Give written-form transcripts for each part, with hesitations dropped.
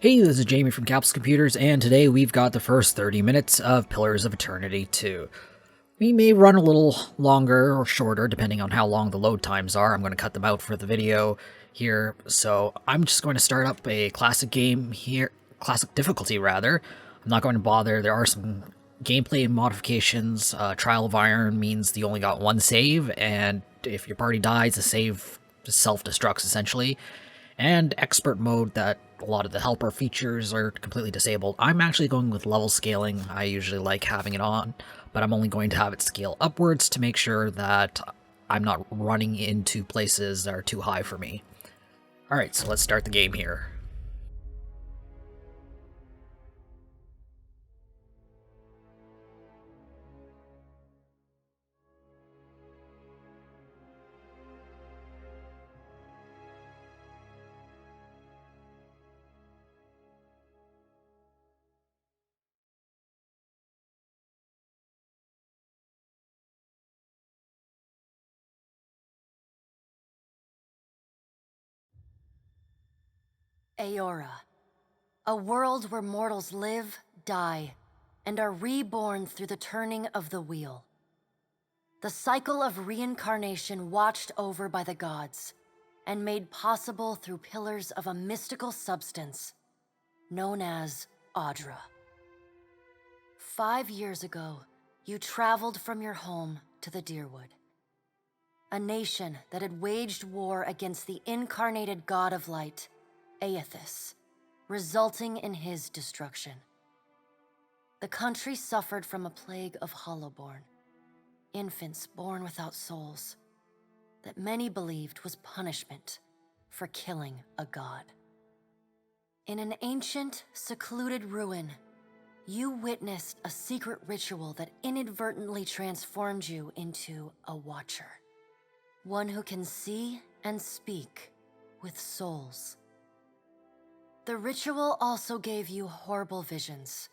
Hey, this is Jamie from Capsule Computers, and today we've got the first 30 minutes of Pillars of Eternity 2. We may run a little longer or shorter, depending on how long the load times are. I'm going to cut them out for the video here, so I'm just going to start up a classic game here, classic difficulty rather. I'm not going to bother, there are some gameplay modifications. Trial of Iron means you only got one save, and if your party dies, the save self-destructs essentially. And expert mode, that a lot of the helper features are completely disabled. I'm actually going with level scaling. I usually like having it on, but I'm only going to have it scale upwards to make sure that I'm not running into places that are too high for me. Alright, so let's start the game here. Aora, a world where mortals live, die, and are reborn through the turning of the wheel. The cycle of reincarnation watched over by the gods, and made possible through pillars of a mystical substance known as Audra. 5 years ago, you traveled from your home to the Deerwood, a nation that had waged war against the incarnated god of light, Aethys, resulting in his destruction. The country suffered from a plague of hollowborn, infants born without souls, that many believed was punishment for killing a god. In an ancient, secluded ruin, you witnessed a secret ritual that inadvertently transformed you into a watcher, one who can see and speak with souls. The ritual also gave you horrible visions,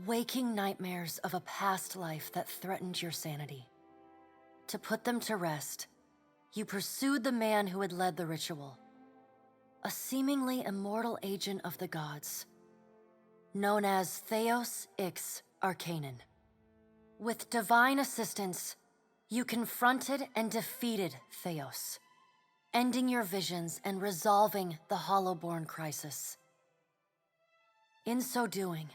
waking nightmares of a past life that threatened your sanity. To put them to rest, you pursued the man who had led the ritual, a seemingly immortal agent of the gods, known as Theos Ix Arcanon. With divine assistance, you confronted and defeated Theos, ending your visions and resolving the Hollowborn crisis. In so doing,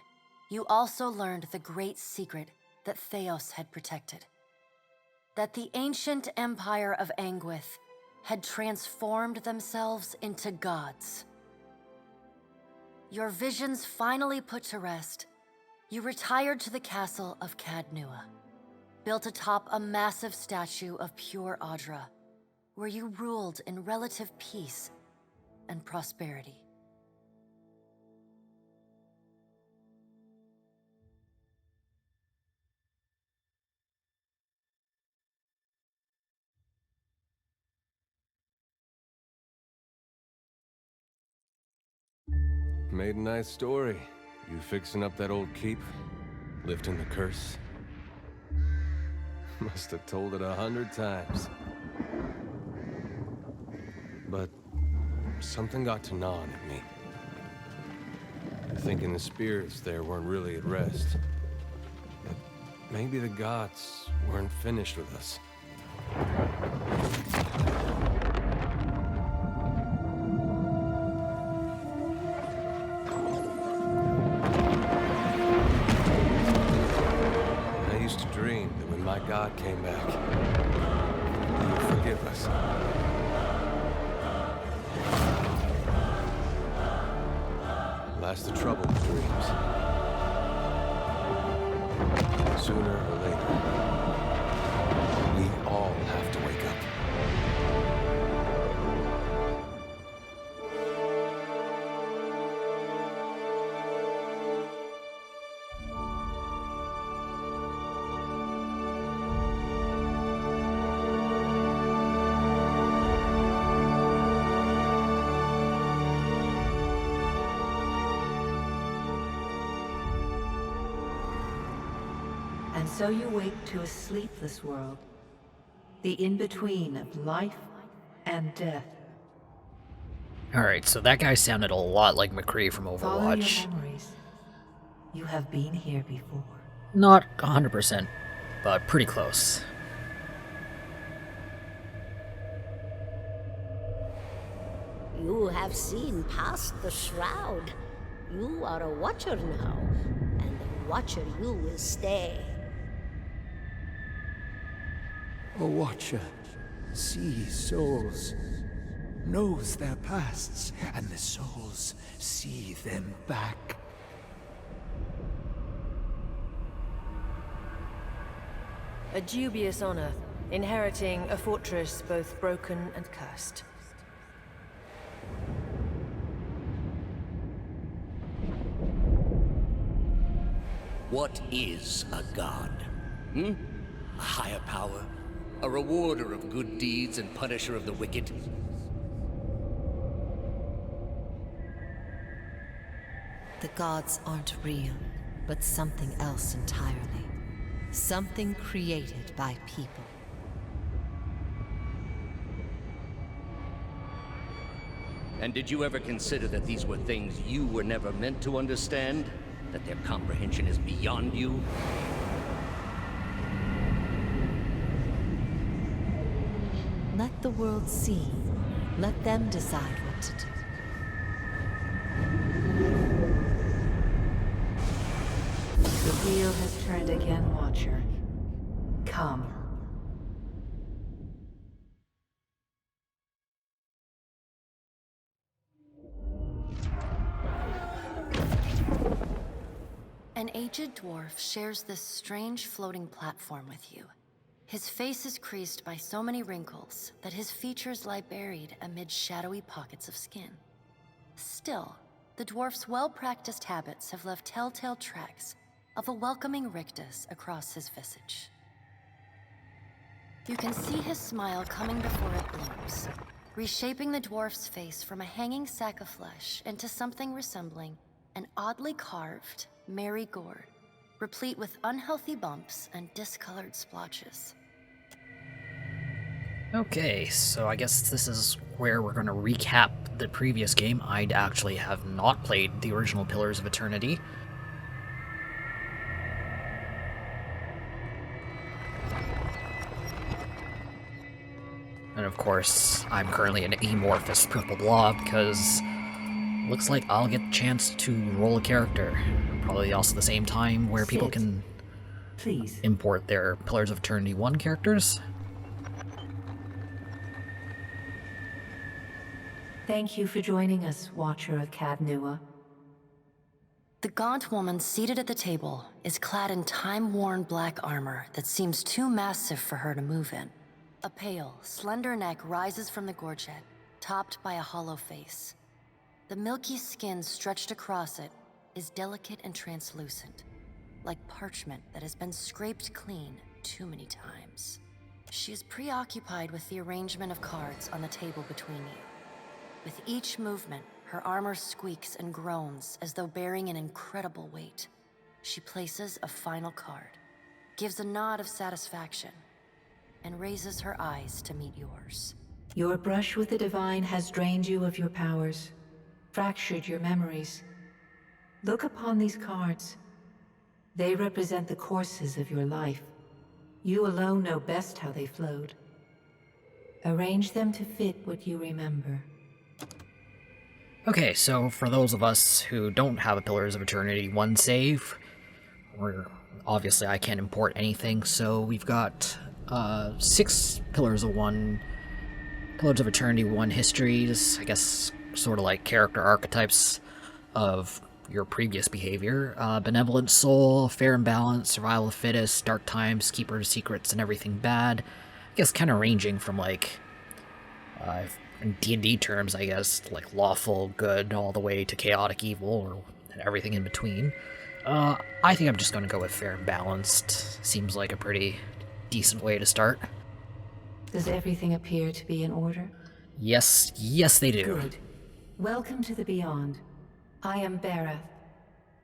you also learned the great secret that Theos had protected, that the ancient empire of Anguith had transformed themselves into gods. Your visions finally put to rest, you retired to the castle of Cadnua, built atop a massive statue of pure Audra, where you ruled in relative peace and prosperity. Made a nice story. You fixing up that old keep? Lifting the curse? Must have told it 100 times. But something got to gnawing at me. Thinking the spirits there weren't really at rest. But maybe the gods weren't finished with us. I used to dream that when my god came back, he would forgive us. Last the trouble with dreams. Sooner or later, we all have to wake up. And so you wake to a sleepless world, the in-between of life and death. Alright, so that guy sounded a lot like McCree from Follow your Overwatch. memories. You have been here before. Not 100%, but pretty close. You have seen past the shroud. You are a watcher now, and a watcher you will stay. A watcher sees souls, knows their pasts, and the souls see them back. A dubious honor, inheriting a fortress both broken and cursed. What is a god? A higher power? A rewarder of good deeds and punisher of the wicked? The gods aren't real, but something else entirely. Something created by people. And did you ever consider that these were things you were never meant to understand? That their comprehension is beyond you? Let the world see. Let them decide what to do. The wheel has turned again, Watcher. Come. An aged dwarf shares this strange floating platform with you. His face is creased by so many wrinkles that his features lie buried amid shadowy pockets of skin. Still, the dwarf's well-practiced habits have left telltale tracks of a welcoming rictus across his visage. You can see his smile coming before it blooms, reshaping the dwarf's face from a hanging sack of flesh into something resembling an oddly carved, merry gourd, replete with unhealthy bumps and discolored splotches. Okay, so I guess this is where we're going to recap the previous game. I actually have not played the original Pillars of Eternity. And of course, I'm currently an amorphous purple blob because looks like I'll get the chance to roll a character. Probably also the same time where people can Please. import their Pillars of Eternity 1 characters. Thank you for joining us, Watcher of Cadnua. The gaunt woman seated at the table is clad in time-worn black armor that seems too massive for her to move in. A pale, slender neck rises from the gorget, topped by a hollow face. The milky skin stretched across it is delicate and translucent, like parchment that has been scraped clean too many times. She is preoccupied with the arrangement of cards on the table between you. With each movement, her armor squeaks and groans as though bearing an incredible weight. She places a final card, gives a nod of satisfaction, and raises her eyes to meet yours. Your brush with the divine has drained you of your powers, fractured your memories. Look upon these cards. They represent the courses of your life. You alone know best how they flowed. Arrange them to fit what you remember. Okay, so for those of us who don't have a Pillars of Eternity 1 save, obviously I can't import anything, so we've got 6 Pillars of Eternity 1 histories, I guess sort of like character archetypes of your previous behavior. Benevolent Soul, Fair and Balanced, Survival of the Fittest, Dark Times, Keeper of Secrets, and Everything Bad. I guess kind of ranging from like, in D&D terms, I guess, like lawful good all the way to chaotic evil, or everything in between. I think I'm just going to go with Fair and Balanced. Seems like a pretty decent way to start. Does everything appear to be in order? Yes, they do. Good. Welcome to the Beyond. I am Berath.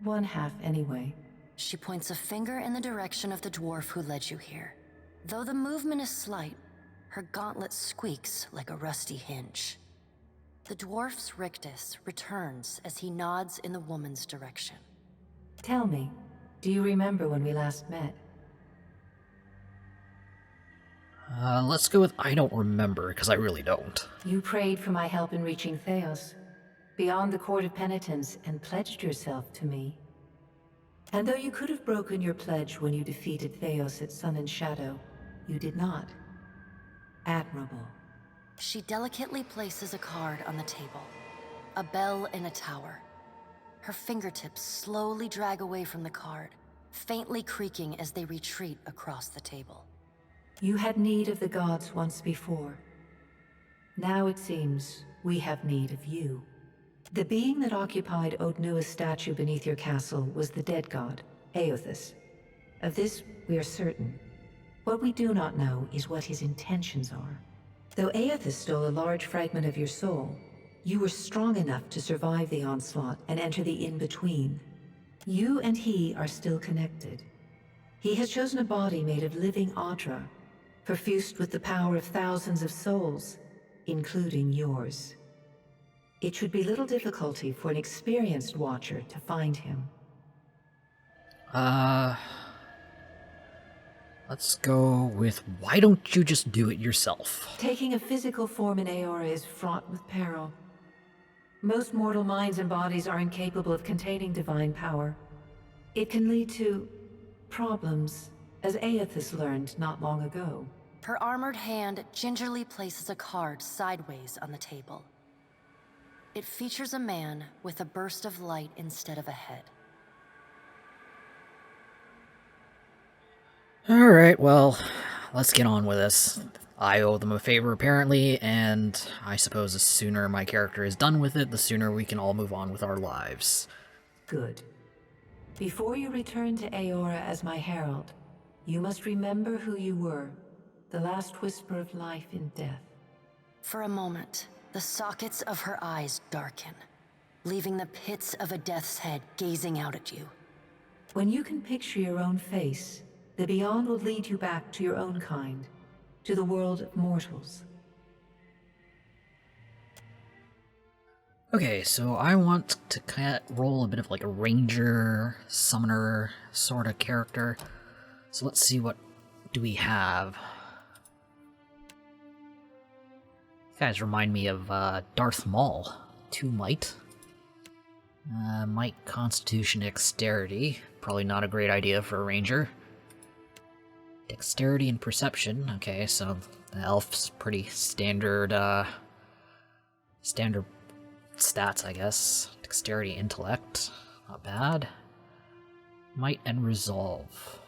One half, anyway. She points a finger in the direction of the dwarf who led you here. Though the movement is slight, her gauntlet squeaks like a rusty hinge. The dwarf's rictus returns as he nods in the woman's direction. Tell me, do you remember when we last met? Let's go with I don't remember, because I really don't. You prayed for my help in reaching Theos, beyond the Court of Penitence, and pledged yourself to me. And though you could have broken your pledge when you defeated Theos at Sun and Shadow, you did not. Admirable. She delicately places a card on the table. A bell in a tower. Her fingertips slowly drag away from the card, faintly creaking as they retreat across the table. You had need of the gods once before. Now it seems we have need of you. The being that occupied Odnua's statue beneath your castle was the dead god, Aothus. Of this we are certain. What we do not know is what his intentions are. Though Aothus stole a large fragment of your soul, you were strong enough to survive the onslaught and enter the in-between. You and he are still connected. He has chosen a body made of living Audra, perfused with the power of thousands of souls, including yours. It should be little difficulty for an experienced watcher to find him. Let's go with why don't you just do it yourself? Taking a physical form in Aora is fraught with peril. Most mortal minds and bodies are incapable of containing divine power. It can lead to problems, as Aothus learned not long ago. Her armored hand gingerly places a card sideways on the table. It features a man with a burst of light instead of a head. Alright, well, let's get on with this. I owe them a favor, apparently, and I suppose the sooner my character is done with it, the sooner we can all move on with our lives. Good. Before you return to Aora as my herald, you must remember who you were, the last whisper of life in death. For a moment, the sockets of her eyes darken, leaving the pits of a death's head gazing out at you. When you can picture your own face, the Beyond will lead you back to your own kind, to the world of mortals. Okay, so I want to kind of roll a bit of like a ranger, summoner sort of character. So let's see, what do we have? You guys remind me of Darth Maul. 2 might. Might, Constitution, Dexterity. Probably not a great idea for a ranger. Dexterity and Perception. Okay, so the elf's pretty standard, standard stats, I guess. Dexterity, Intellect. Not bad. Might and Resolve.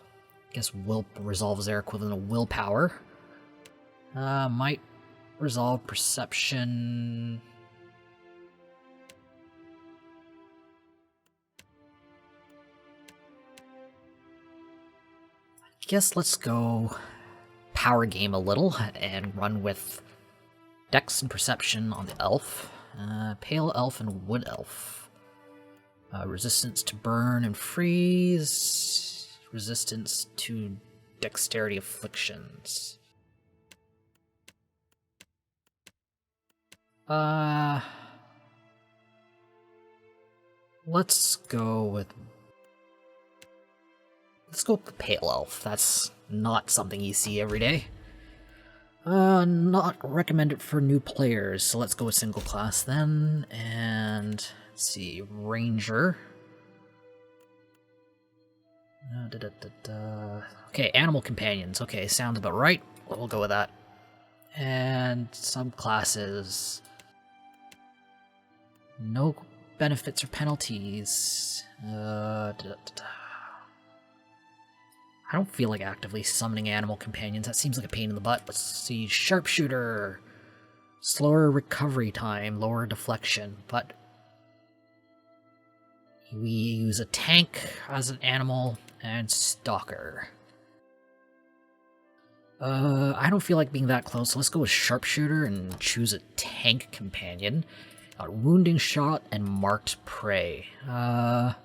I guess Resolve is their equivalent of Willpower. Might, Resolve, Perception... Guess let's go power game a little and run with Dex and Perception on the elf. Pale elf and wood elf. Resistance to burn and freeze. Resistance to dexterity afflictions. Let's go with the Pale Elf. That's not something you see every day. Not recommended for new players, so let's go with single class then. And let's see, Ranger. Okay, Animal Companions. Okay, sounds about right. We'll go with that. And subclasses. No benefits or penalties. I don't feel like actively summoning animal companions. That seems like a pain in the butt. Let's see. Sharpshooter. Slower recovery time, lower deflection, but we use a tank as an animal and stalker. I don't feel like being that close, so let's go with Sharpshooter and choose a tank companion. Wounding Shot and Marked Prey. Let's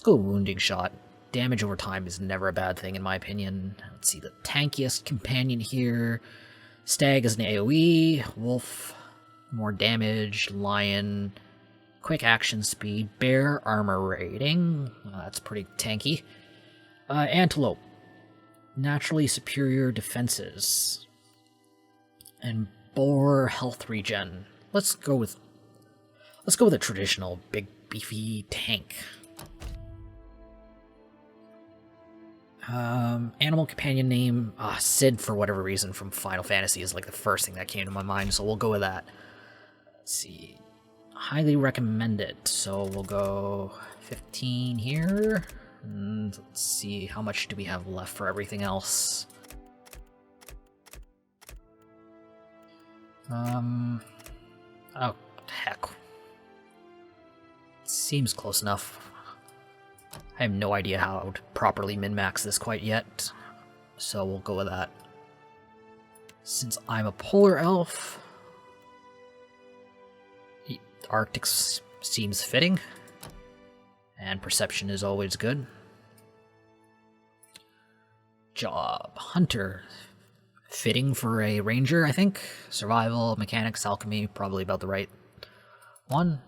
go with Wounding Shot. Damage over time is never a bad thing in my opinion. Let's see, the tankiest companion here. Stag is an AoE. Wolf. more damage, lion, quick action speed, bear armor rating, that's pretty tanky. Antelope, naturally superior defenses, and boar health regen. Let's go with a traditional big beefy tank. Animal companion name, Sid for whatever reason from Final Fantasy is like the first thing that came to my mind, so we'll go with that. Let's see. Highly recommended, so we'll go 15 here. And let's see, how much do we have left for everything else? Oh, heck. Seems close enough. I have no idea how to properly min-max this quite yet, so we'll go with that. Since I'm a polar elf, Arctic seems fitting, and perception is always good. Job, hunter, fitting for a ranger, I think. Survival, mechanics, alchemy, probably about the right one.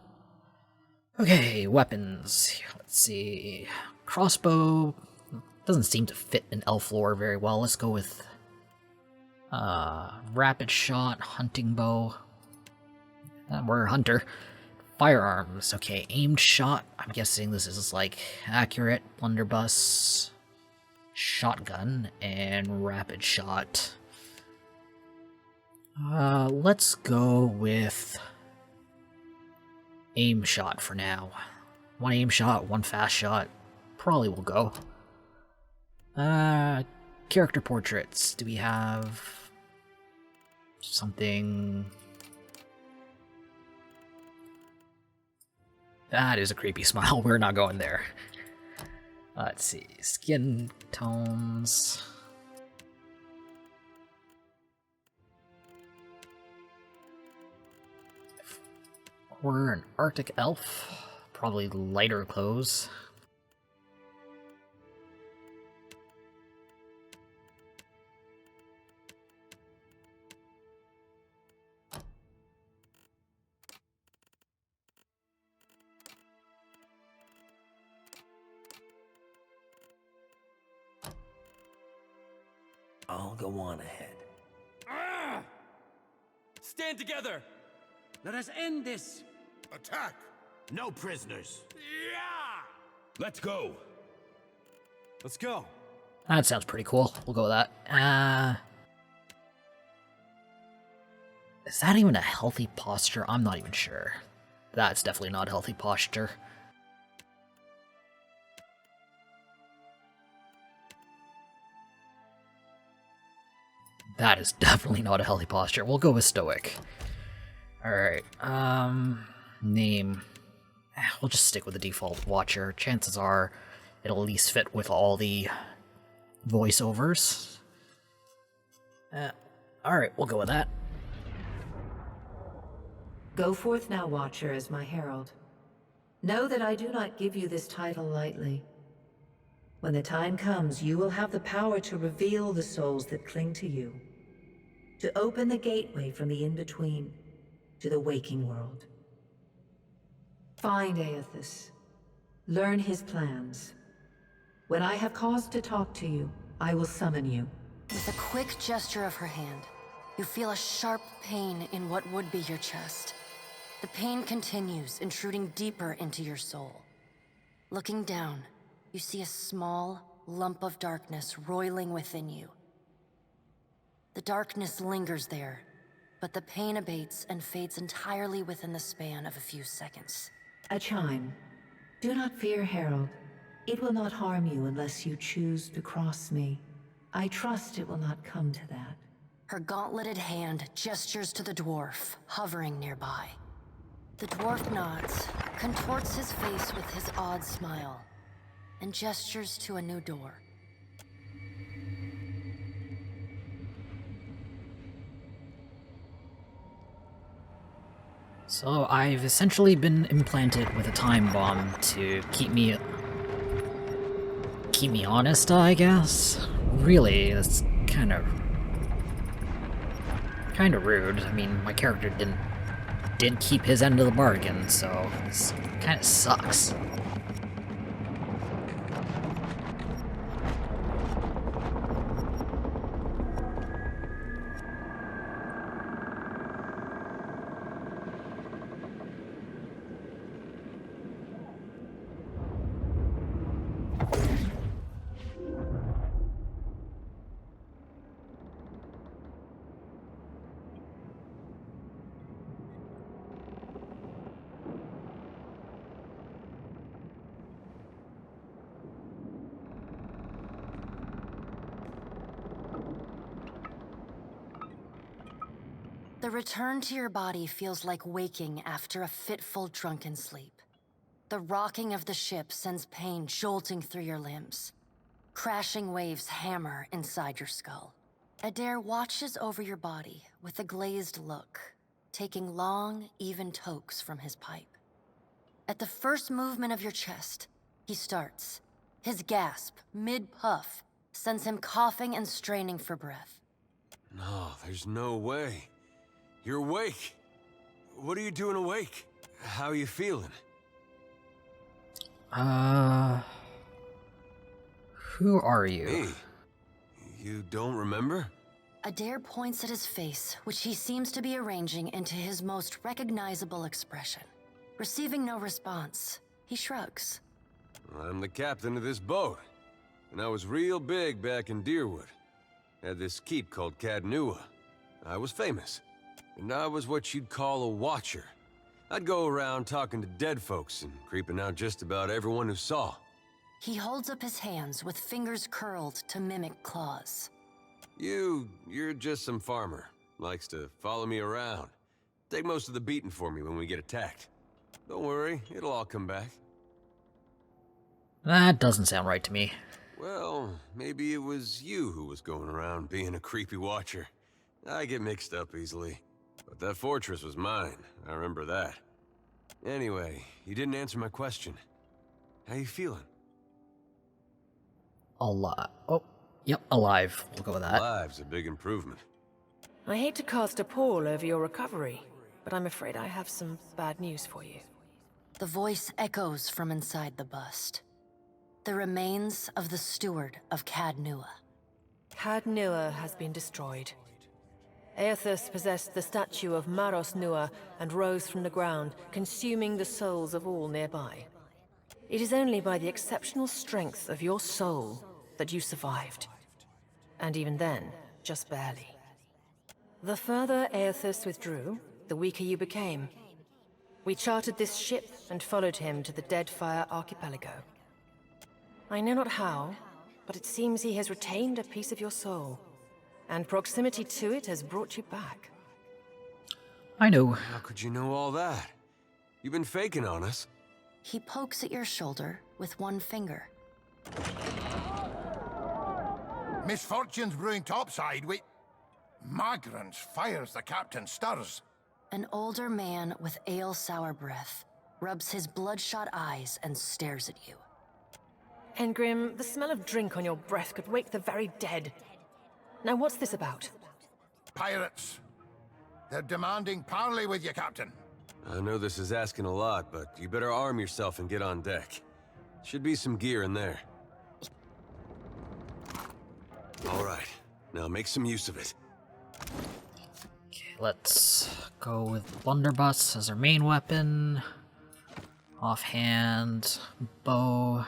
Okay, weapons. Let's see. Crossbow doesn't seem to fit an elf lore very well. Let's go with rapid shot, hunting bow. We're a hunter. Firearms. Okay, aimed shot. I'm guessing this is like accurate, blunderbuss, shotgun, and rapid shot. Let's go with aim shot for now. One aim shot, one fast shot. Probably will go. Character portraits. Do we have something? That is a creepy smile. We're not going there. Let's see. Skin tones. We're an Arctic elf. Probably lighter clothes. I'll go on ahead. Stand together! Let us end this! Attack! No prisoners! Yeah! Let's go! Let's go. That sounds pretty cool. We'll go with that. Is that even a healthy posture? I'm not even sure. That's definitely not healthy posture. That is definitely not a healthy posture. We'll go with stoic. Alright, name. We'll just stick with the default Watcher. Chances are it'll at least fit with all the voiceovers. Alright, we'll go with that. Go forth now, Watcher, as my herald. Know that I do not give you this title lightly. When the time comes, you will have the power to reveal the souls that cling to you, to open the gateway from the in-between to the waking world. Find Aethys. Learn his plans. When I have cause to talk to you, I will summon you. With a quick gesture of her hand, you feel a sharp pain in what would be your chest. The pain continues, intruding deeper into your soul. Looking down, you see a small lump of darkness roiling within you. The darkness lingers there, but the pain abates and fades entirely within the span of a few seconds. A chime. Do not fear, Herald. It will not harm you unless you choose to cross me. I trust it will not come to that. Her gauntleted hand gestures to the dwarf, hovering nearby. The dwarf nods, contorts his face with his odd smile, and gestures to a new door. So I've essentially been implanted with a time bomb to keep me honest, I guess. Really, that's kind of rude. I mean, my character didn't didn't keep his end of the bargain, so this kind of sucks. The return to your body feels like waking after a fitful drunken sleep. The rocking of the ship sends pain jolting through your limbs. Crashing waves hammer inside your skull. Adair watches over your body with a glazed look, taking long, even tokes from his pipe. At the first movement of your chest, he starts. His gasp, mid-puff, sends him coughing and straining for breath. No, there's no way. You're awake. What are you doing awake? How are you feeling? Who are you? Me? You don't remember? Adair points at his face, which he seems to be arranging into his most recognizable expression. Receiving no response, he shrugs. I'm the captain of this boat, and I was real big back in Deerwood. Had this keep called Cadnua. I was famous, and I was what you'd call a watcher. I'd go around talking to dead folks and creeping out just about everyone who saw. He holds up his hands with fingers curled to mimic claws. You're just some farmer. Likes to follow me around. Take most of the beating for me when we get attacked. Don't worry, it'll all come back. That doesn't sound right to me. Well, maybe it was you who was going around being a creepy watcher. I get mixed up easily. But that fortress was mine, I remember that. Anyway, you didn't answer my question. How you feeling? Alive. Oh, yep, alive. We'll go with that. Alive's a big improvement. I hate to cast a pall over your recovery, but I'm afraid I have some bad news for you. The voice echoes from inside the bust. The remains of the steward of Cadnua. Cadnua has been destroyed. Aethus possessed the statue of Maros Nua and rose from the ground, consuming the souls of all nearby. It is only by the exceptional strength of your soul that you survived. And even then, just barely. The further Aethus withdrew, the weaker you became. We chartered this ship and followed him to the Deadfire archipelago. I know not how, but it seems he has retained a piece of your soul, and proximity to it has brought you back. I know. How could you know all that? You've been faking on us. He pokes at your shoulder with one finger. Misfortune's brewing topside. Magrants fires the captain stirs. An older man with ale-sour breath rubs his bloodshot eyes and stares at you. Engrim, the smell of drink on your breath could wake the very dead. Now what's this about? Pirates. They're demanding parley with you, Captain. I know this is asking a lot, but you better arm yourself and get on deck. Should be some gear in there. All right, now make some use of it. Okay, let's go with blunderbuss as our main weapon. Offhand, bow.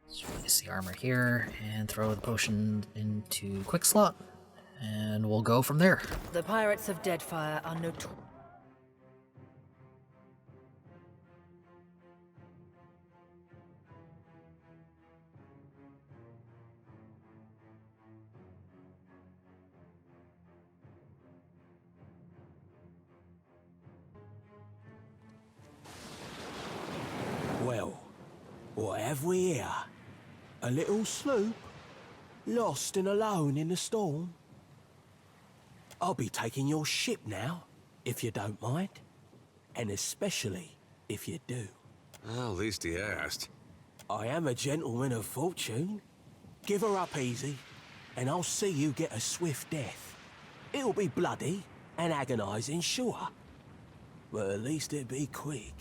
Let's place the armor here and throw the potion into quick slot, and we'll go from there. The pirates of Deadfire are notorious. Well, what have we here? A little sloop? Lost and alone in the storm? I'll be taking your ship now, if you don't mind. And especially if you do. Well, at least he asked. I am a gentleman of fortune. Give her up easy, and I'll see you get a swift death. It'll be bloody, and agonizing, sure. But at least it'd be quick.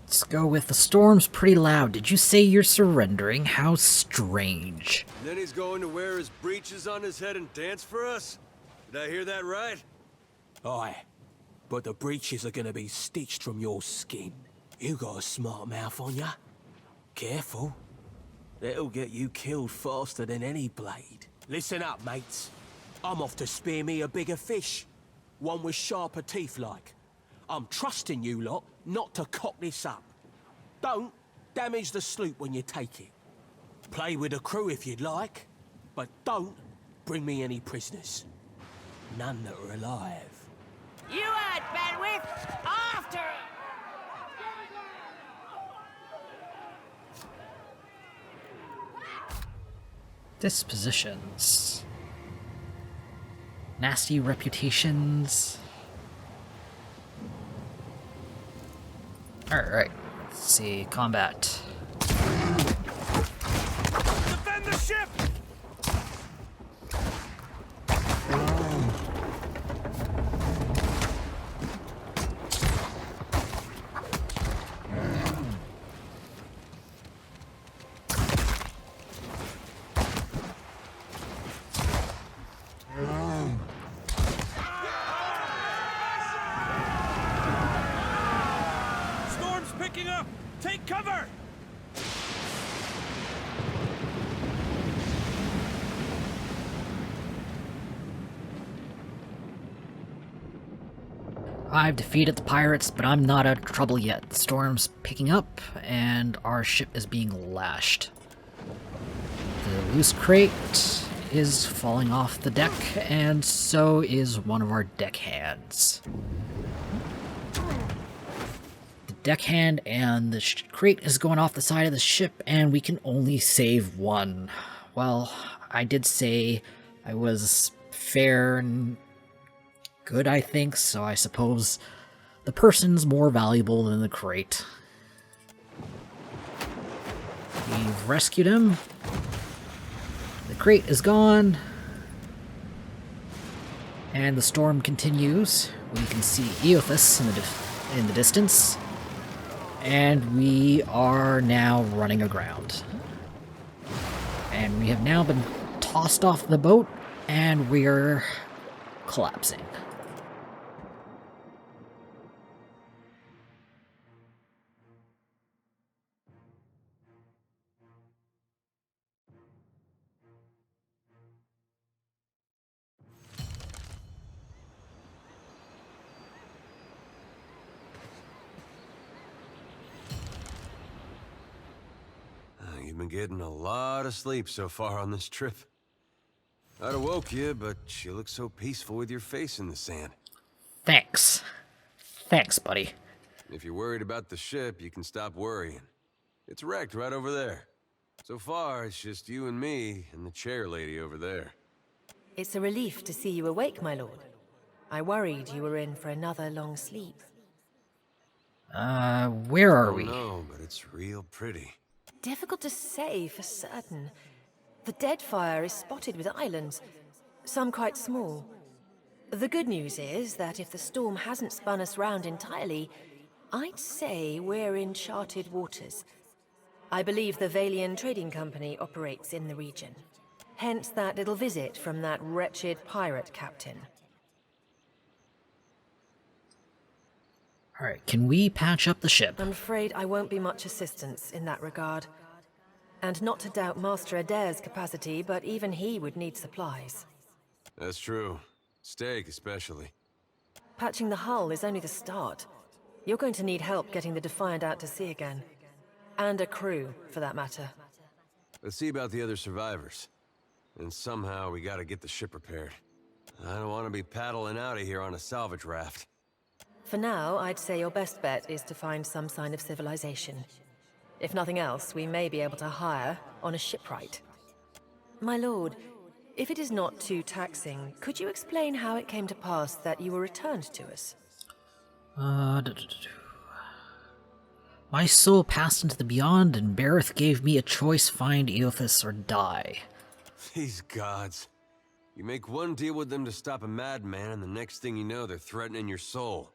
Let's go with the storm's pretty loud. Did you say you're surrendering? How strange. And then he's going to wear his breeches on his head and dance for us? Did I hear that right? Aye, but the breeches are gonna be stitched from your skin. You got a smart mouth on ya. Careful. It'll get you killed faster than any blade. Listen up, mates. I'm off to spear me a bigger fish. One with sharper teeth like. I'm trusting you lot not to cock this up. Don't damage the sloop when you take it. Play with the crew if you'd like, but don't bring me any prisoners. None that are alive. You heard bandwidth! After it! Dispositions. Nasty reputations. Alright, let's see. Combat. Defend the ship! Storm's picking up! Take cover! I've defeated the pirates, but I'm not out of trouble yet. The storm's picking up, and our ship is being lashed. The loose crate is falling off the deck, and so is one of our deckhands. The deckhand and the crate is going off the side of the ship, and we can only save one. Well, I did say I was fair and good, I think, so I suppose the person's more valuable than the crate. We've rescued him. The crate is gone. And the storm continues. We can see Eothas in the distance. And we are now running aground. And we have now been tossed off the boat, and we're collapsing. You've been getting a lot of sleep so far on this trip. I'd have woke you, but you look so peaceful with your face in the sand. Thanks. Thanks, buddy. If you're worried about the ship, you can stop worrying. It's wrecked right over there. So far, it's just you and me and the chair lady over there. It's a relief to see you awake, my lord. I worried you were in for another long sleep. Where are we? No, but it's real pretty. Difficult to say for certain. The Deadfire is spotted with islands, some quite small. The good news is that if the storm hasn't spun us round entirely, I'd say we're in charted waters. I believe the Valian Trading Company operates in the region. Hence that little visit from that wretched pirate captain. Alright, can we patch up the ship? I'm afraid I won't be much assistance in that regard. And not to doubt Master Adair's capacity, but even he would need supplies. That's true. Steak, especially. Patching the hull is only the start. You're going to need help getting the Defiant out to sea again. And a crew, for that matter. Let's see about the other survivors. And somehow we gotta get the ship repaired. I don't want to be paddling out of here on a salvage raft. For now, I'd say your best bet is to find some sign of civilization. If nothing else, we may be able to hire on a shipwright. My lord, if it is not too taxing, could you explain how it came to pass that you were returned to us? My soul passed into the beyond, and Bareth gave me a choice: find Eothas or die. These gods. You make one deal with them to stop a madman, and the next thing you know, they're threatening your soul.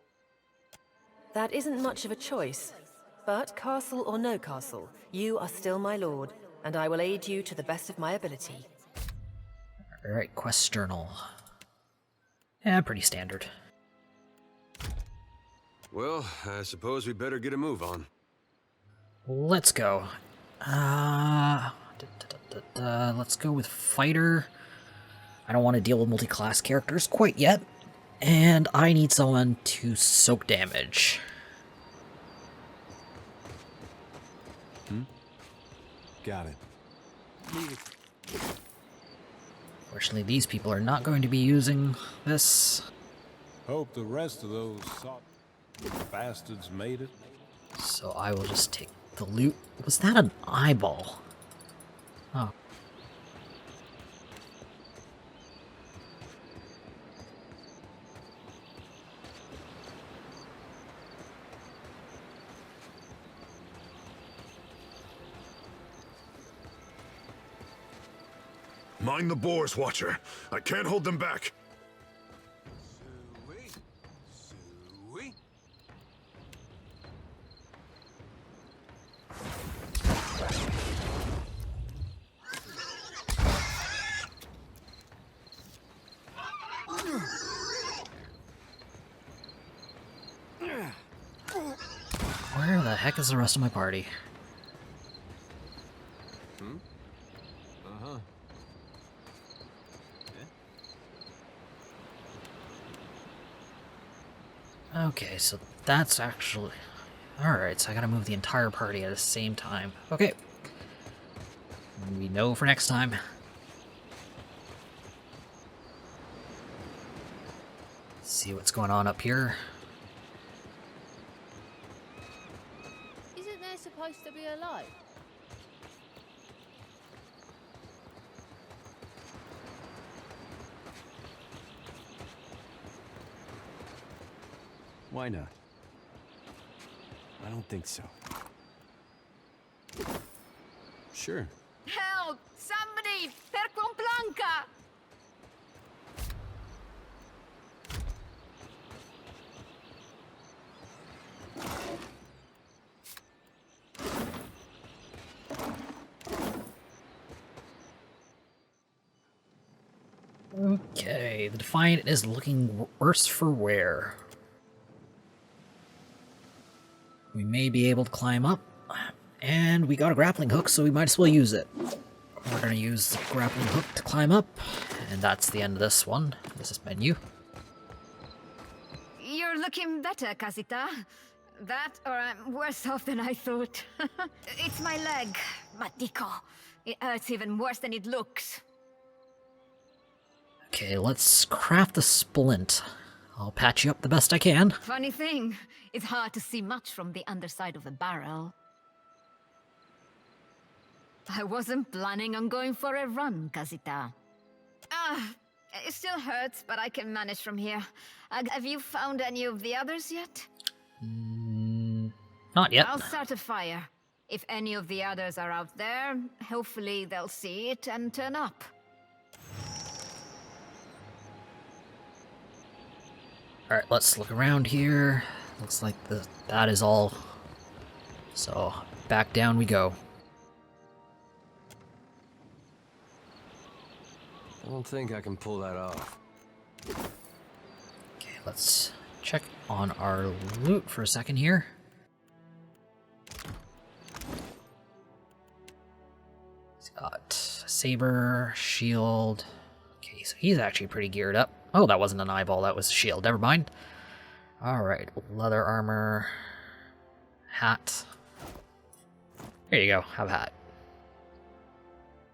That isn't much of a choice. But castle or no castle, you are still my lord, and I will aid you to the best of my ability. Alright, quest journal. Yeah, pretty standard. Well, I suppose we better get a move on. Let's go. Let's go with fighter. I don't want to deal with multi-class characters quite yet. And I need someone to soak damage. Got it. Fortunately, these people are not going to be using this. Hope the rest of those bastards made it. So I will just take the loot. Was that an eyeball? Oh. Mind the boars, Watcher. I can't hold them back. Suey? Where the heck is the rest of my party? Uh-huh. Okay, so that's actually... Alright, so I gotta move the entire party at the same time. Okay. We know for next time. Let's see what's going on up here. Isn't there supposed to be a light? Why not? I don't think so. Sure. Help! Somebody! Per con Blanca! Okay, the Defiant is looking worse for wear. We may be able to climb up, and we got a grappling hook, so we might as well use it. We're going to use the grappling hook to climb up, and that's the end of this one. This is menu. You're looking better, Casita. That, or I'm worse off than I thought. It's my leg, Matico. It hurts even worse than it looks. Okay, let's craft a splint. I'll patch you up the best I can. Funny thing, it's hard to see much from the underside of a barrel. I wasn't planning on going for a run, Casita. It still hurts, but I can manage from here. Have you found any of the others yet? Not yet. I'll start a fire. If any of the others are out there, hopefully they'll see it and turn up. Alright, let's look around here. Looks like that is all. So, back down we go. I don't think I can pull that off. Okay, let's check on our loot for a second here. He's got a saber, shield. Okay, so he's actually pretty geared up. Oh, that wasn't an eyeball, that was a shield. Never mind. Alright, leather armor. Hat. There you go, have a hat.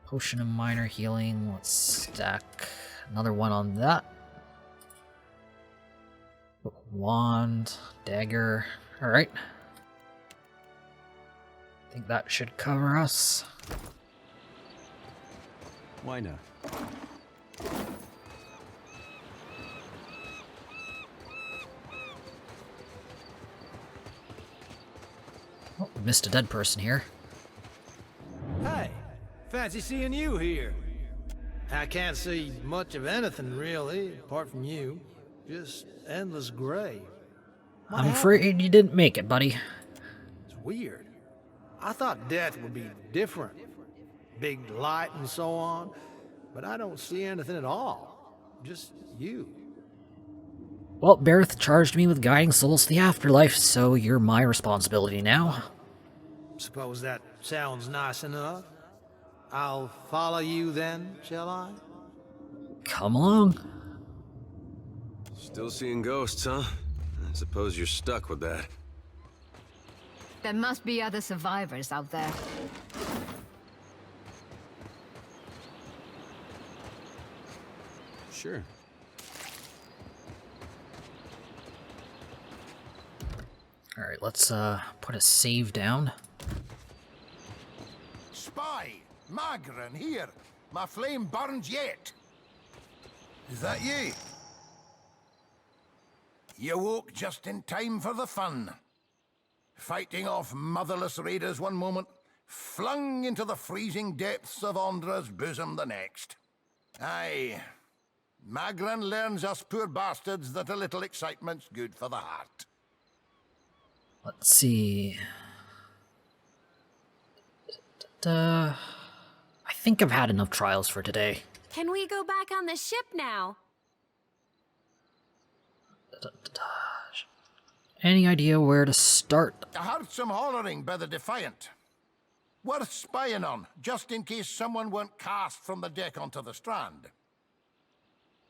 Potion of minor healing. Let's stack another one on that. Wand, dagger. Alright. I think that should cover us. Why not? Oh, we missed a dead person here. Hey, fancy seeing you here. I can't see much of anything, really, apart from you. Just endless gray. I'm afraid you didn't make it, buddy. It's weird. I thought death would be different. Big light and so on. But I don't see anything at all. Just you. Well, Bareth charged me with guiding souls to the afterlife, so you're my responsibility now. Suppose that sounds nice enough. I'll follow you then, shall I? Come along. Still seeing ghosts, huh? I suppose you're stuck with that. There must be other survivors out there. Sure. Alright, let's put a save down. Spy! Magran, here! My flame burns yet! Is that you? You woke just in time for the fun. Fighting off motherless raiders one moment, flung into the freezing depths of Ondra's bosom the next. Aye. Magran learns us poor bastards that a little excitement's good for the heart. Let's see. I think I've had enough trials for today. Can we go back on the ship now? Any idea where to start? I heard some hollering by the Defiant. Worth spying on, just in case someone went cast from the deck onto the strand.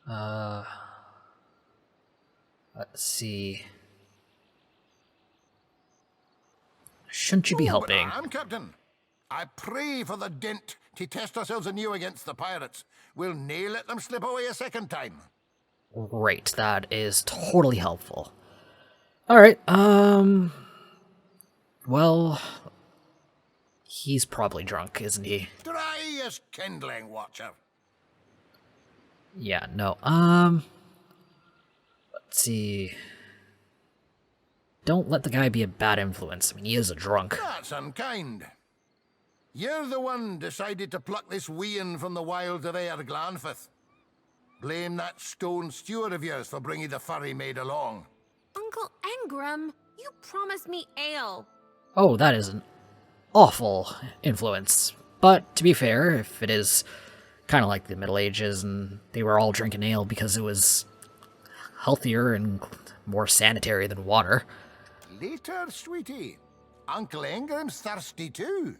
Let's see. Shouldn't you be helping? I'm Captain. I pray for the dint to test ourselves anew against the pirates. We'll nae let them slip away a second time. Great, that is totally helpful. Alright, well, he's probably drunk, isn't he? Dry as kindling, Watcher. Yeah, no, let's see. Don't let the guy be a bad influence. I mean, he is a drunk. That's unkind. You're the one decided to pluck this wean from the wilds of Aer Glanfith. Blame that stone steward of yours for bringing the furry maid along. Uncle Engram, you promised me ale. Oh, that is an awful influence. But to be fair, if it is kind of like the Middle Ages and they were all drinking ale because it was healthier and more sanitary than water. Later, sweetie. Uncle Engram's thirsty too.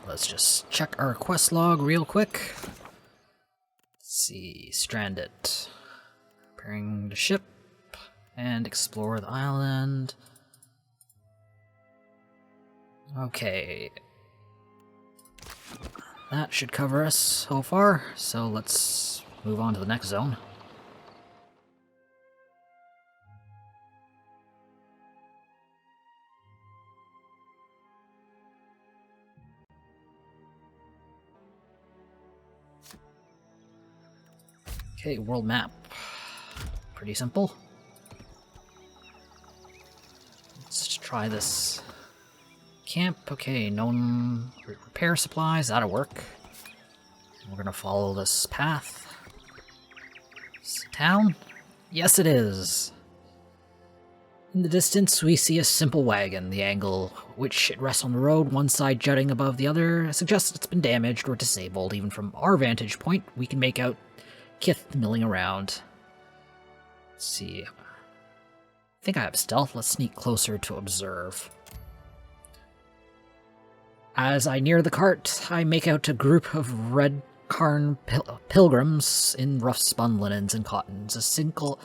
Let's just check our quest log real quick. Let's see, stranded. Preparing the ship and explore the island. Okay. That should cover us so far, so let's move on to the next zone. Okay, world map. Pretty simple. Let's try this. Camp, okay, known repair supplies, that'll work. We're gonna follow this path. Is it town? Yes, it is. In the distance, we see a simple wagon. The angle which it rests on the road, one side jutting above the other, suggests it's been damaged or disabled. Even from our vantage point, we can make out Kith milling around. Let's see. I think I have stealth. Let's sneak closer to observe. As I near the cart, I make out a group of red Karn pilgrims in rough spun linens and cottons. A single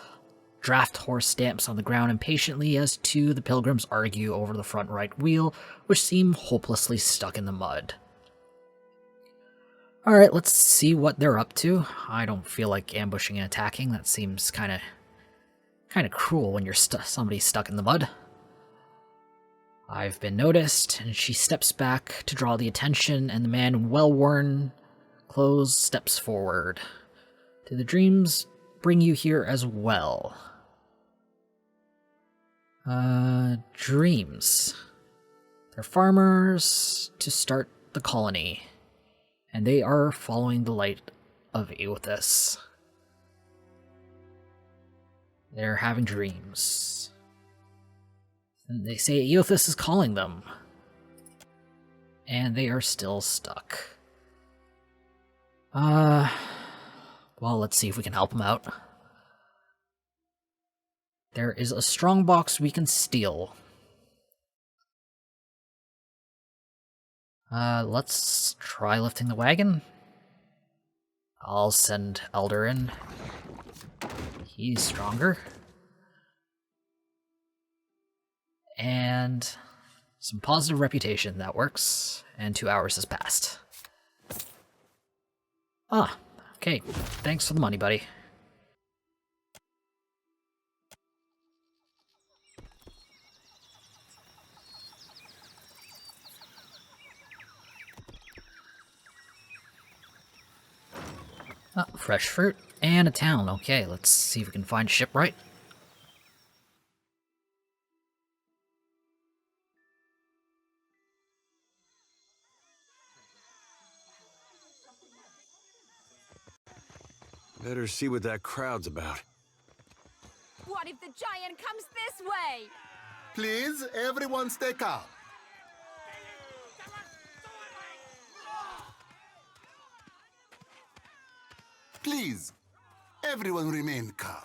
draft horse stamps on the ground impatiently as two of the pilgrims argue over the front right wheel, which seem hopelessly stuck in the mud. Alright, let's see what they're up to. I don't feel like ambushing and attacking. That seems kind of cruel when you're somebody stuck in the mud. I've been noticed, and she steps back to draw the attention, and the man in well-worn clothes steps forward. Do the dreams bring you here as well? Dreams. They're farmers to start the colony, and they are following the light of Eothas. They're having dreams. And they say Eothas is calling them. And they are still stuck. Well, let's see if we can help them out. There is a strong box we can steal. Let's try lifting the wagon. I'll send Elder in. He's stronger. And some positive reputation, that works. And 2 hours has passed. Ah, okay. Thanks for the money, buddy. Ah, fresh fruit and a town. Okay, let's see if we can find shipwright. Better see what that crowd's about. What if the giant comes this way? Please, everyone stay calm. Please, everyone remain calm.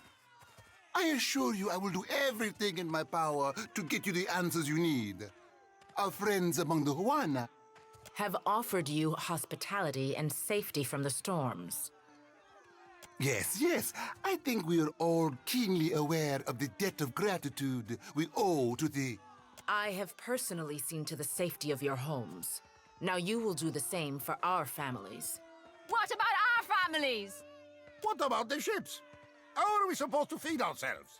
I assure you I will do everything in my power to get you the answers you need. Our friends among the Huana have offered you hospitality and safety from the storms. Yes. I think we are all keenly aware of the debt of gratitude we owe to the... I have personally seen to the safety of your homes. Now you will do the same for our families. What about our families? What about the ships? How are we supposed to feed ourselves?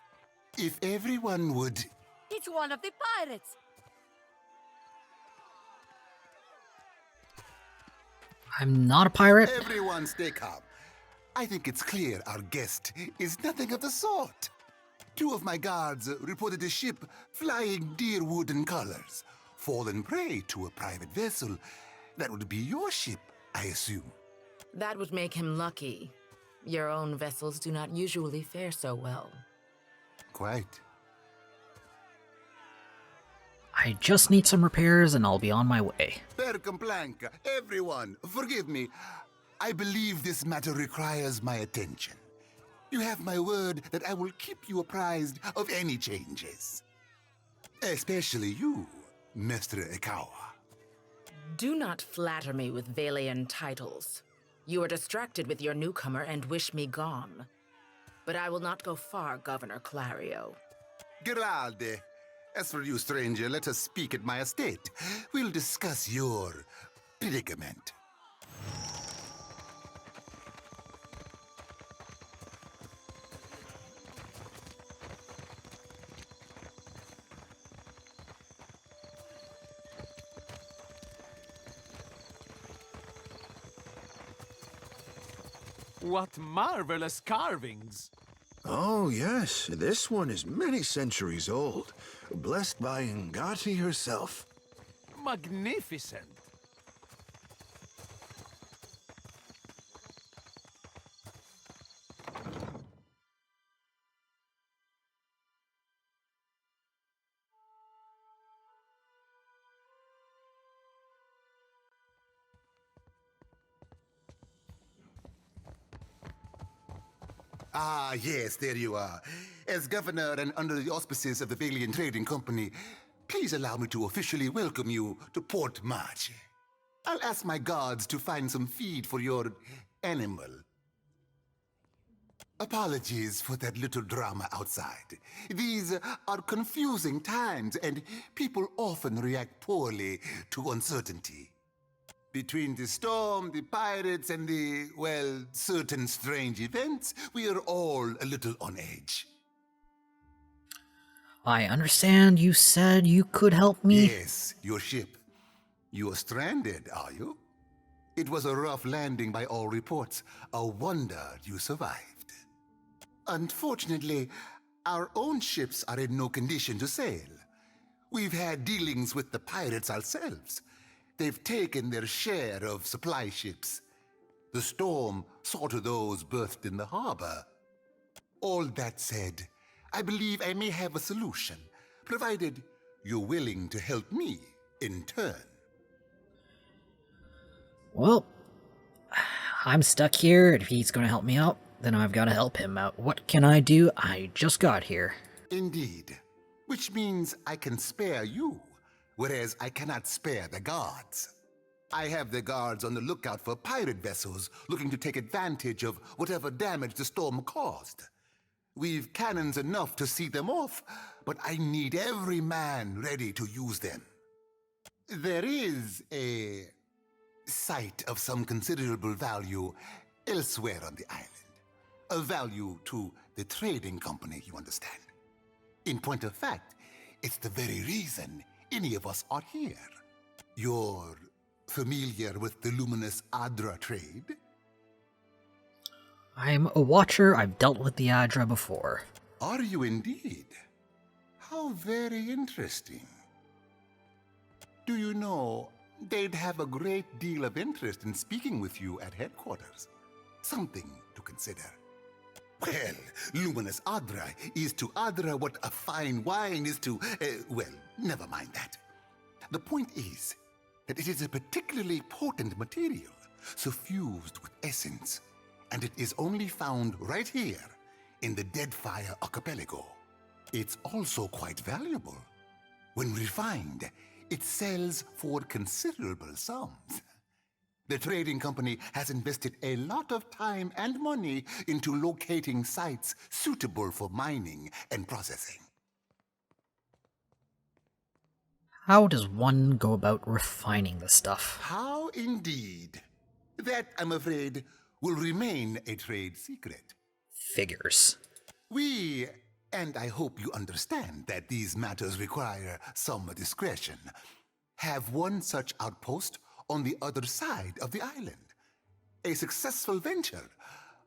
If everyone would... It's one of the pirates. I'm not a pirate. Everyone stay calm. I think it's clear our guest is nothing of the sort. 2 of my guards reported a ship flying deer wooden colors, fallen prey to a private vessel. That would be your ship, I assume. That would make him lucky. Your own vessels do not usually fare so well. Quite. I just need some repairs and I'll be on my way. Per complanca, everyone, forgive me. I believe this matter requires my attention. You have my word that I will keep you apprised of any changes. Especially you, Mr. Ikawa. Do not flatter me with Valian titles. You are distracted with your newcomer and wish me gone. But I will not go far, Governor Clario. Geralde. As for you, stranger, let us speak at my estate. We'll discuss your predicament. What marvelous carvings! Oh, yes. This one is many centuries old. Blessed by Ngati herself. Magnificent! Ah, yes, there you are. As governor and under the auspices of the Valian Trading Company, please allow me to officially welcome you to Port March. I'll ask my guards to find some feed for your animal. Apologies for that little drama outside. These are confusing times, and people often react poorly to uncertainty. Between the storm, the pirates, and the, well, certain strange events, we are all a little on edge. I understand you said you could help me. Yes, your ship. You are stranded, are you? It was a rough landing by all reports. A wonder you survived. Unfortunately, our own ships are in no condition to sail. We've had dealings with the pirates ourselves. They've taken their share of supply ships. The storm saw to those berthed in the harbor. All that said, I believe I may have a solution, provided you're willing to help me in turn. Well, I'm stuck here, and if he's going to help me out, then I've got to help him out. What can I do? I just got here. Indeed. Which means I can spare you, whereas I cannot spare the guards. I have the guards on the lookout for pirate vessels looking to take advantage of whatever damage the storm caused. We've cannons enough to see them off, but I need every man ready to use them. There is a site of some considerable value elsewhere on the island. A value to the trading company, you understand. In point of fact, it's the very reason any of us are here. You're familiar with the luminous Adra trade? I'm a watcher. I've dealt with the Adra before. Are you indeed? How very interesting. Do you know, they'd have a great deal of interest in speaking with you at headquarters. Something to consider. Well, luminous Adra is to Adra what a fine wine is to... well, never mind that. The point is that it is a particularly potent material, suffused with essence, and it is only found right here in the Deadfire archipelago. It's also quite valuable. When refined, it sells for considerable sums. The trading company has invested a lot of time and money into locating sites suitable for mining and processing. How does one go about refining the stuff? How indeed. That, I'm afraid, will remain a trade secret. Figures. We, and I hope you understand that these matters require some discretion, have one such outpost on the other side of the island. A successful venture,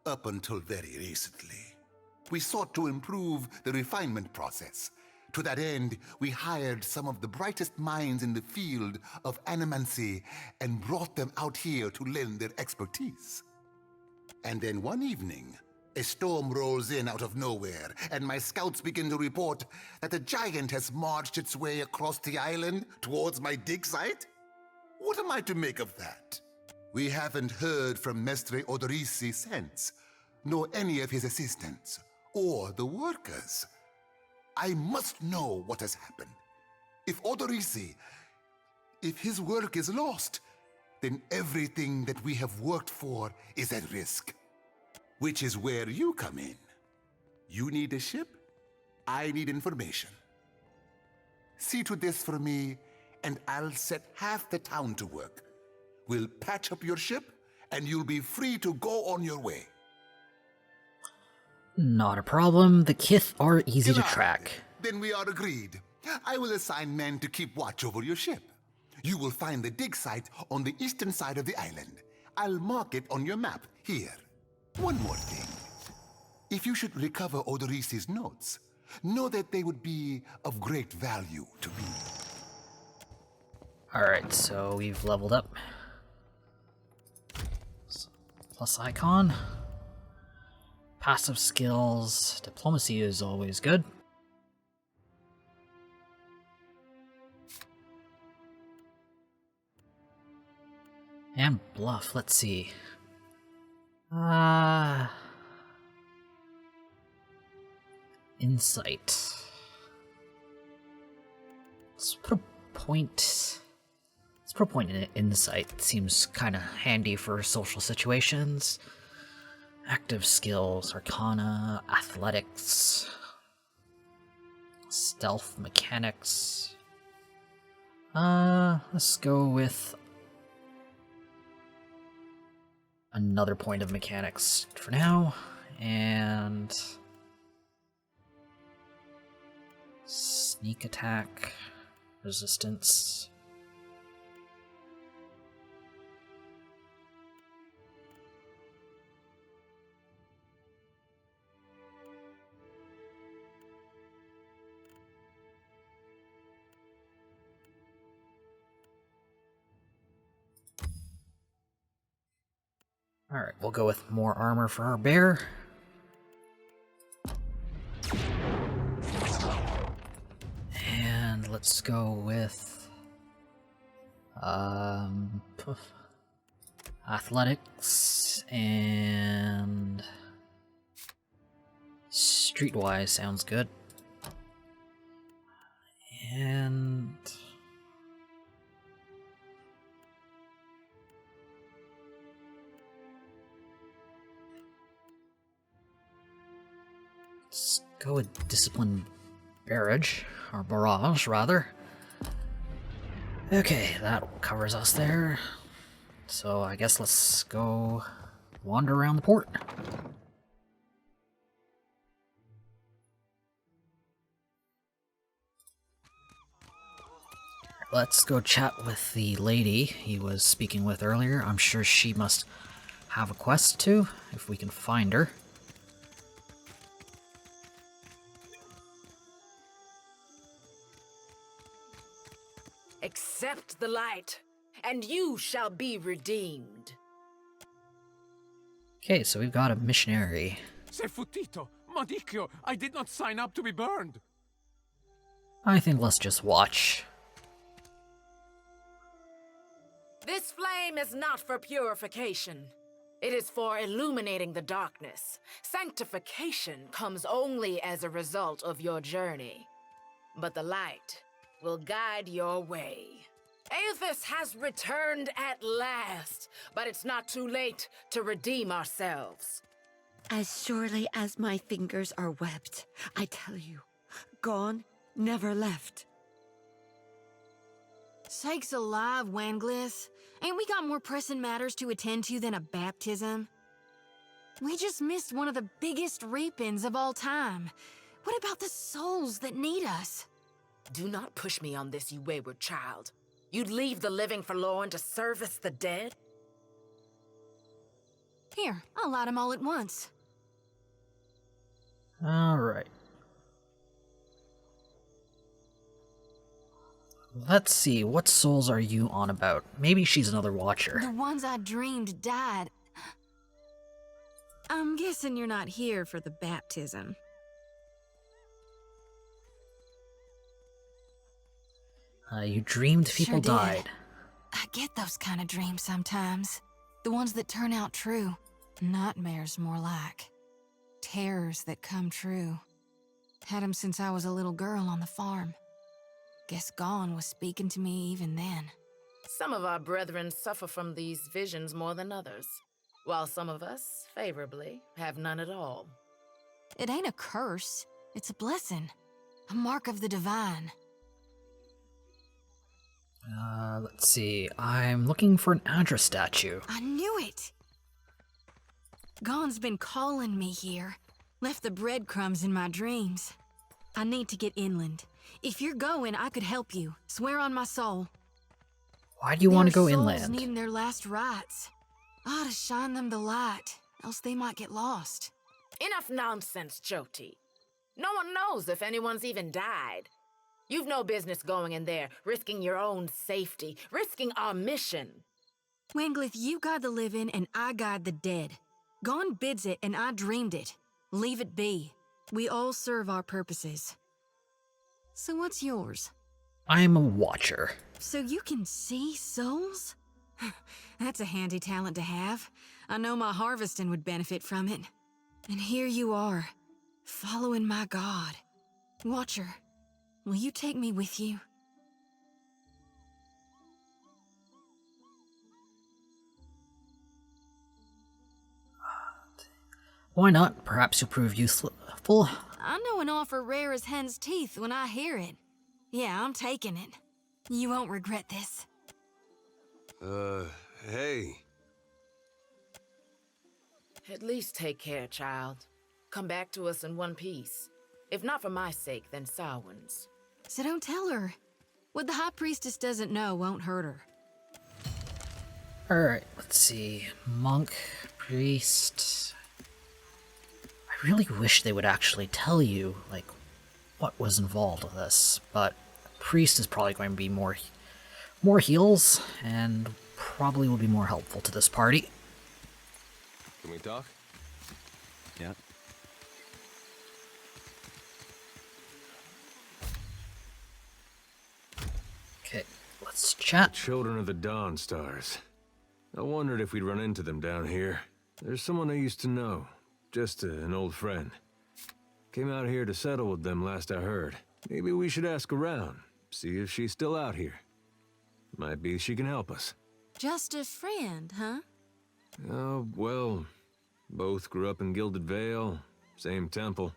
up until very recently. We sought to improve the refinement process. To that end, we hired some of the brightest minds in the field of animancy and brought them out here to lend their expertise. And then one evening, a storm rolls in out of nowhere, and my scouts begin to report that a giant has marched its way across the island towards my dig site. What am I to make of that? We haven't heard from Mestre Odorisi since, nor any of his assistants, or the workers. I must know what has happened. If Odorisi, if his work is lost, then everything that we have worked for is at risk. Which is where you come in. You need a ship, I need information. See to this for me, and I'll set half the town to work. We'll patch up your ship, and you'll be free to go on your way. Not a problem. The Kith are easy to track. Then we are agreed. I will assign men to keep watch over your ship. You will find the dig site on the eastern side of the island. I'll mark it on your map here. One more thing. If you should recover Odorisi's notes, know that they would be of great value to me. Alright, so we've leveled up. Plus icon. Passive skills. Diplomacy is always good. And bluff, let's see. Insight. Let's put a point. Let's put a point in insight. It seems kind of handy for social situations. Active skills, arcana, athletics, stealth, mechanics. Let's go with another point of mechanics for now, and sneak attack, resistance. Alright, we'll go with more armor for our bear. And let's go with athletics and streetwise sounds good. And let's go with discipline barrage, or barrage rather. Okay, that covers us there. So I guess let's go wander around the port. Let's go chat with the lady he was speaking with earlier. I'm sure she must have a quest too, if we can find her. Accept the light, and you shall be redeemed. Okay, so we've got a missionary. Se futito, Madicchio, I did not sign up to be burned. I think let's just watch. This flame is not for purification. It is for illuminating the darkness. Sanctification comes only as a result of your journey. But the light will guide your way. Aethys has returned at last, but it's not too late to redeem ourselves. As surely as my fingers are webbed, I tell you, gone, never left. Sakes alive, Wanglith. Ain't we got more pressing matters to attend to than a baptism? We just missed one of the biggest reap-ins of all time. What about the souls that need us? Do not push me on this, you wayward child. You'd leave the living forlorn to service the dead? Here, I'll light them all at once. Alright. Let's see, what souls are you on about? Maybe she's another watcher. The ones I dreamed died. I'm guessing you're not here for the baptism. You dreamed people Sure did. died. I get those kind of dreams sometimes. The ones that turn out true. Nightmares, more like. Terrors that come true. Had 'em since I was a little girl on the farm. Guess Gone was speaking to me even then. Some of our brethren suffer from these visions more than others, while some of us, favorably, have none at all. It ain't a curse. It's a blessing. A mark of the divine. Let's see. I'm looking for an address statue. I knew it! Gone's been calling me here. Left the breadcrumbs in my dreams. I need to get inland. If you're going, I could help you. Swear on my soul. Why do you want to go Their souls inland? needing their last rites. I ought to shine them the light, else they might get lost. Enough nonsense, Jyoti. No one knows if anyone's even died. You've no business going in there, risking your own safety, risking our mission. Wanglith, you guide the living and I guide the dead. Gone bids it and I dreamed it. Leave it be. We all serve our purposes. So what's yours? I'm a watcher. So you can see souls? That's a handy talent to have. I know my harvesting would benefit from it. And here you are, following my god. Watcher, will you take me with you? Why not? Perhaps you'll prove useful. I know an offer rare as hen's teeth when I hear it. Yeah, I'm taking it. You won't regret this. Hey. At least take care, child. Come back to us in one piece. If not for my sake, then Samhain's. So don't tell her. What the High Priestess doesn't know won't hurt her. Alright, let's see. Monk, priest. I really wish they would actually tell you, like, what was involved with this, but priest is probably going to be more heals, and probably will be more helpful to this party. Can we talk? Yeah. Okay, let's chat. The Children of the Dawn Stars. I wondered if we'd run into them down here. There's someone I used to know. Just an old friend. Came out here to settle with them last I heard. Maybe we should ask around. See if she's still out here. Might be she can help us. Just a friend, huh? Oh, well, both grew up in Gilded Vale, same temple.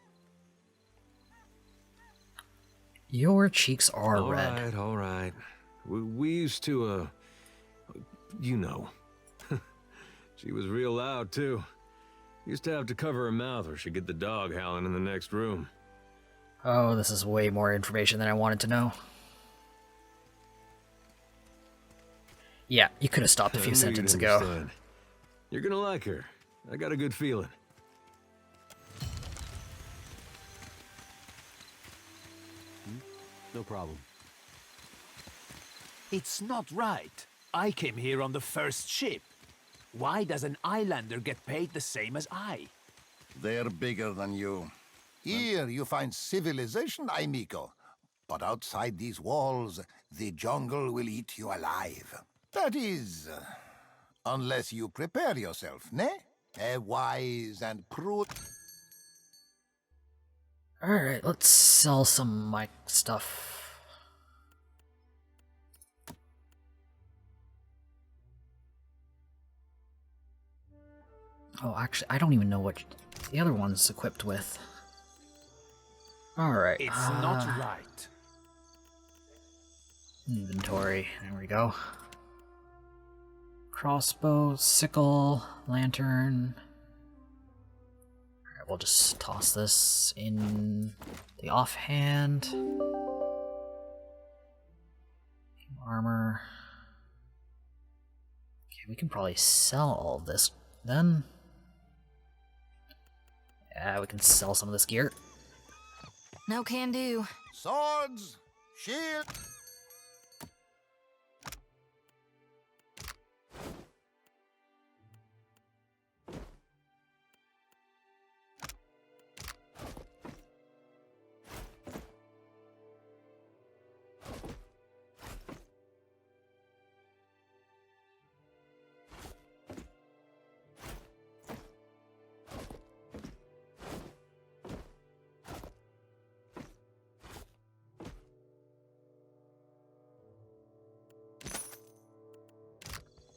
Your cheeks are red. All right. We used to, you know. She was real loud, too. Used to have to cover her mouth or she'd get the dog howling in the next room. Oh, this is way more information than I wanted to know. Yeah, you could have stopped a few sentences ago. Understand. You're gonna like her. I got a good feeling. No problem. It's not right. I came here on the first ship. Why does an islander get paid the same as I? They're bigger than you. Here you find civilization, amigo. But outside these walls, the jungle will eat you alive. That is, unless you prepare yourself, ne? A wise and prudent... Alright, let's sell some mic stuff. Oh, actually, I don't even know what the other one's equipped with. Alright. It's not right. Inventory. There we go. Crossbow, sickle, lantern. Alright, we'll just toss this in the offhand. Armor. Okay, we can probably sell all of this then. Yeah, we can sell some of this gear. No can do. Swords! Shield!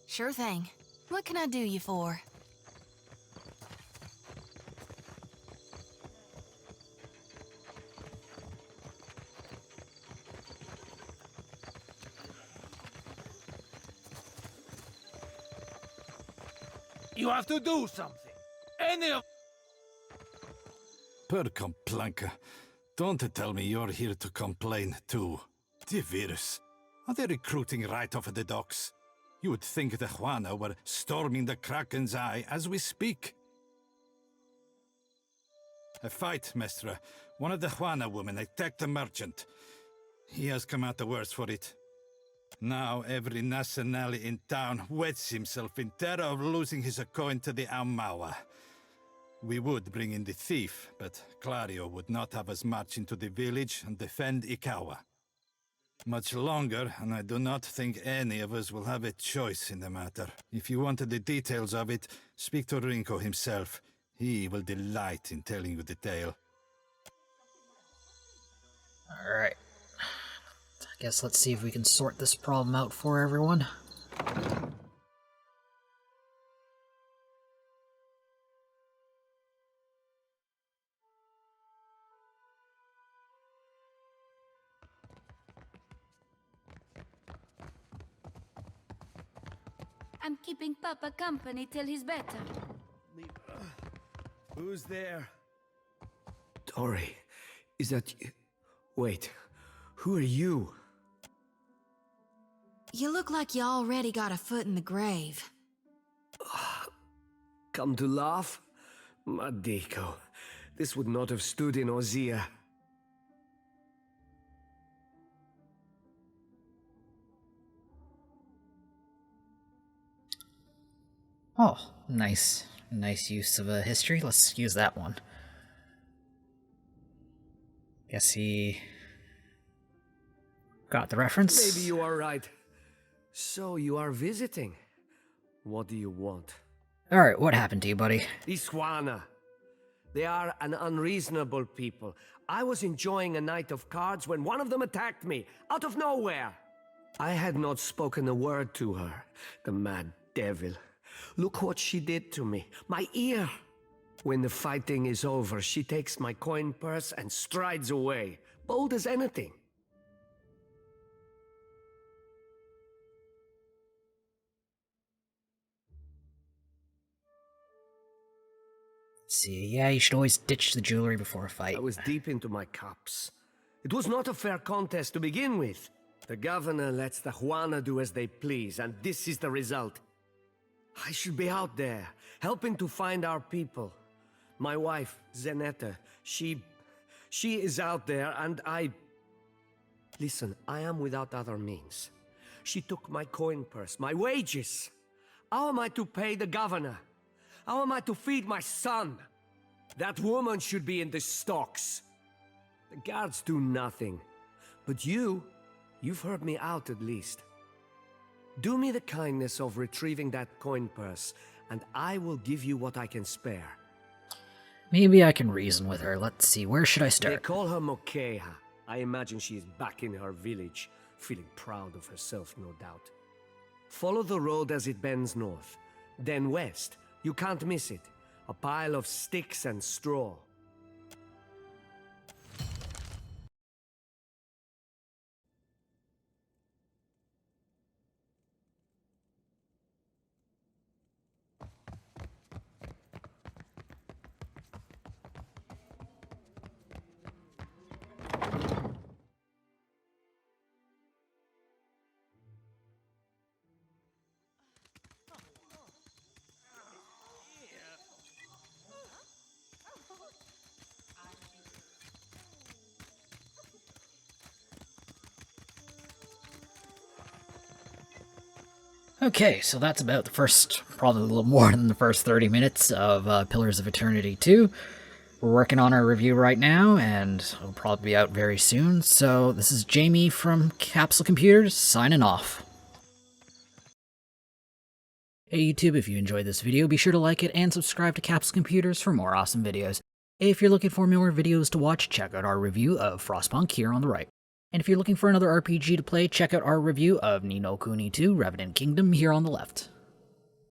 Sure thing. What can I do you for? You have to do something. Any of... Per complanka. Don't tell me you're here to complain too. The virus. Are they recruiting right off of the docks? You would think the Juana were storming the Kraken's Eye as we speak. A fight, Mestra. One of the Juana women attacked a merchant. He has come out the worse for it. Now every nationale in town wets himself in terror of losing his coin to the Aumaua. We would bring in the thief, but Clario would not have us march into the village and defend Ikawa. Much longer, and I do not think any of us will have a choice in the matter. If you wanted the details of it, speak to Rinko himself. He will delight in telling you the tale. Alright. I guess let's see if we can sort this problem out for everyone. I'm keeping Papa company till he's better. Who's there? Tori, is that you? Wait, who are you? You look like you already got a foot in the grave. Come to laugh? Madiko, this would not have stood in Ozia. Oh, nice. Nice use of a history. Let's use that one. Guess he got the reference. Maybe you are right. So you are visiting. What do you want? Alright, what happened to you, buddy? These Juana. They are an unreasonable people. I was enjoying a night of cards when one of them attacked me, out of nowhere. I had not spoken a word to her, the mad devil. Look what she did to me, my ear. When the fighting is over, she takes my coin purse and strides away, bold as anything. See, yeah, you should always ditch the jewelry before a fight. I was deep into my cups. It was not a fair contest to begin with. The governor lets the Juana do as they please, and this is the result. I should be out there, helping to find our people. My wife, Zenetta, she is out there, and I... Listen, I am without other means. She took my coin purse, my wages. How am I to pay the governor? How am I to feed my son? That woman should be in the stocks. The guards do nothing. But you've heard me out at least. Do me the kindness of retrieving that coin purse, and I will give you what I can spare. Maybe I can reason with her. Let's see, where should I start? They call her Mokeha. I imagine she is back in her village, feeling proud of herself, no doubt. Follow the road as it bends north, then west. You can't miss it. A pile of sticks and straw. Okay, so that's about the first, probably a little more than the first 30 minutes of Pillars of Eternity 2. We're working on our review right now, and it'll probably be out very soon. So this is Jamie from Capsule Computers, signing off. Hey YouTube, if you enjoyed this video, be sure to like it and subscribe to Capsule Computers for more awesome videos. If you're looking for more videos to watch, check out our review of Frostpunk here on the right. And if you're looking for another RPG to play, check out our review of Ni no Kuni 2 Revenant Kingdom here on the left.